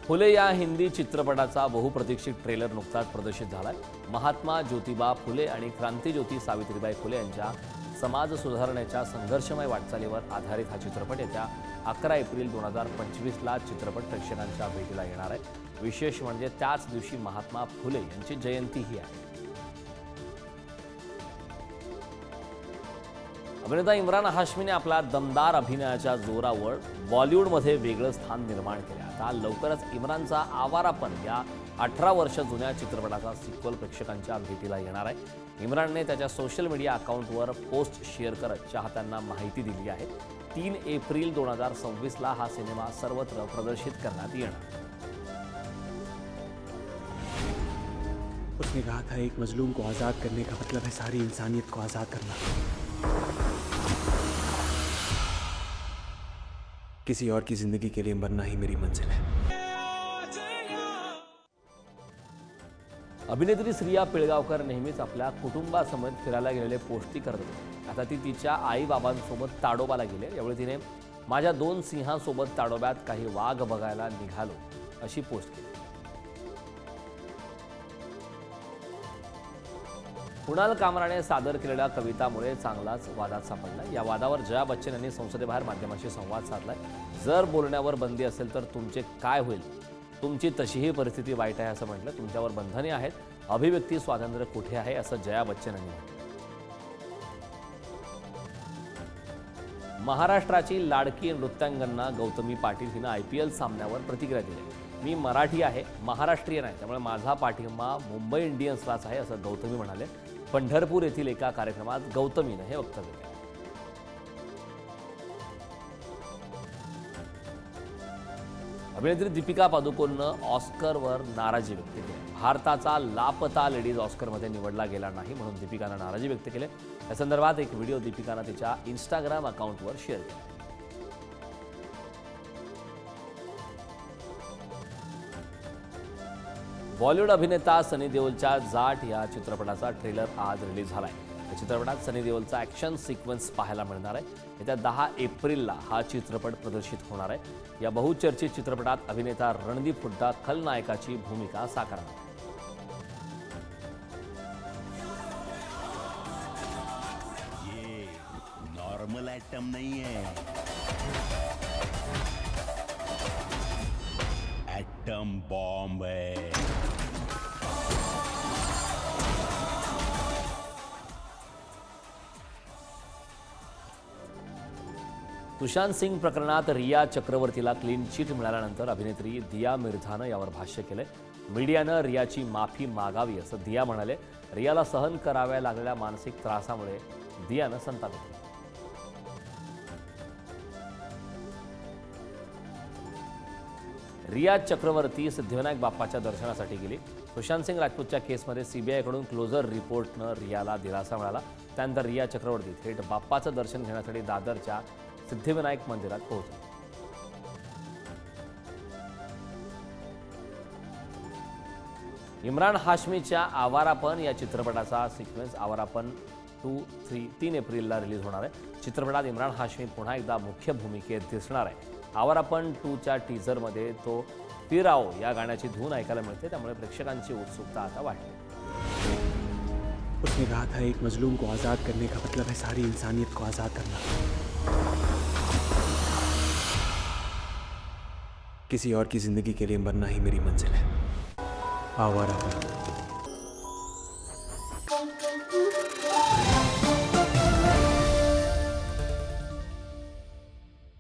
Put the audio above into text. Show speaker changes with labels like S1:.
S1: फुले या हिंदी चित्रपटाचा बहुप्रतीक्षित ट्रेलर नुकताच प्रदर्शित झालाय। महात्मा ज्योतिबा फुले आणि क्रांतिज्योती सावित्रीबाई फुले यांच्या समाज सुधारणेच्या संघर्षमय वाटचालीवर आधारित हा चित्रपट येत्या 11 एप्रिल 2025ला चित्रपट प्रेक्षकांच्या भेटीला येणार आहे। विशेष म्हणजे त्याच दिवशी महात्मा फुले यांची जयंतीही आहे। अभिनेता इम्रान हाशमीने आपल्या दमदार अभिनयाच्या जोरावर बॉलिवूडमध्ये वेगळं स्थान निर्माण केलं। आता लवकरच इम्रानचा आवारापन या 18 वर्ष जुन्या चित्रपटाचा सिक्वल प्रेक्षकांच्या भेटीला येणार आहे। इम्रानने त्याच्या सोशल मीडिया अकाउंटवर पोस्ट शेअर करत चाहत्यांना माहिती दिली आहे। 3 एप्रिल 2026ला हा सिनेमा सर्वत्र प्रदर्शित करण्यात येणार।
S2: उसने कहा था एक मजलूम को आज़ाद करने का मतलब है सारी इंसानियत को आज़ाद करना। किसी और की जिंदगी के लिए मरना ही मेरी मंजिल है।
S1: अभिनेत्री श्रिया पिळगावकर नेहमीच आपल्या कुटुंबासमवेत फिरायला गेलेले पोस्टी करत होती। आता ती तिच्या आई-बाबांसोबत ताडोबाला गेली। यावेळी तिने माझ्या 2 सिंहांसोबत ताडोब्यात काही वाघ बघायला निघालो अशी पोस्ट केली। कुणाल कामराने सादर केलेल्या कवितामुळे चांगलाच वादात सापडला। या वादावर जया बच्चन यांनी संसदेबाहेर माध्यमांशी संवाद साधलाय। जर बोलण्यावर बंदी असेल तर तुमचे काय होईल? तुमची तशीही परिस्थिती वाईट आहे असं म्हटलं। तुमच्यावर बंधने आहेत, अभिव्यक्ती स्वातंत्र्य कुठे आहे असं जया बच्चन यांनी म्हटलं। महाराष्ट्राची लाडकी नृत्यांगना गौतमी पाटील हिनं IPL सामन्यावर प्रतिक्रिया दिली। मी मराठी आहे, महाराष्ट्रीयन आहे, त्यामुळे माझा पाठिंबा मुंबई इंडियन्सलाच आहे असं गौतमी म्हणाले। पंढरपूर येथील एका कार्यक्रमात गौतमीनं हे वक्तव्य केलं। अभिनेत्री दीपिका पादुकोणनं ऑस्करवर नाराजी व्यक्त केली। भारताचा लापता लेडीज ऑस्करमध्ये निवडला गेला नाही म्हणून दीपिकानं नाराजी व्यक्त केली। या संदर्भात एक व्हिडिओ दीपिकानं तिच्या इंस्टाग्राम अकाउंटवर शेअर केला। बॉलिवूड अभिनेता सनी देओलच्या जाट या चित्रपटाचा ट्रेलर आज रिलीज झालाय। या चित्रपटात सनी देओलचा ॲक्शन सिक्वेन्स पाहायला मिळणार आहे। येत्या 10 एप्रिलला हा चित्रपट प्रदर्शित होणार आहे। या बहुचर्चित चित्रपटात अभिनेता रणदीप हुड्डा खलनायकाची भूमिका साकारणार आहे।
S3: ये नॉर्मल आइटम नहीं है, एटम बॉम्ब है।
S1: सुशांत सिंग प्रकरणात रिया चक्रवर्तीला क्लीन चिट मिळाल्यानंतर अभिनेत्री दिया मिर्झानं यावर भाष्य केलंय। मीडियानं रियाची माफी मागावी असं दिया म्हणाले। रियाला सहन कराव्या लागलेल्या मानसिक त्रासामुळे दियानं संताप व्यक्त केला। रिया चक्रवर्ती सिद्धिविनायक बाप्पाच्या दर्शनासाठी गेली। सुशांत सिंग राजपूतच्या केसमध्ये CBIकडून क्लोजर रिपोर्टनं रियाला दिलासा मिळाला। त्यानंतर रिया चक्रवर्ती थेट बाप्पाचं दर्शन घेण्यासाठी दादरच्या सिद्धिविनायक मंदिरात पोहोचले। इम्रान हाशमीच्या आवारापन या चित्रपटाचा सिक्वेन्स आवारापन 3 एप्रिलला रिलीज होणार आहे। चित्रपटात इम्रान हाशमी पुन्हा एकदा मुख्य भूमिकेत दिसणार आहे। आवारापन 2च्या टीझरमध्ये तो फिराओ या गाण्याची धून ऐकायला मिळते, त्यामुळे प्रेक्षकांची उत्सुकता आता वाढली।
S2: उसने कहा था एक मजलूम को आज़ाद करने का मतलब है सारी इंसानियत को आज़ाद करना। किसी और की जिंदगी के लिए मरना ही मेरी मंजिल है। आवारा।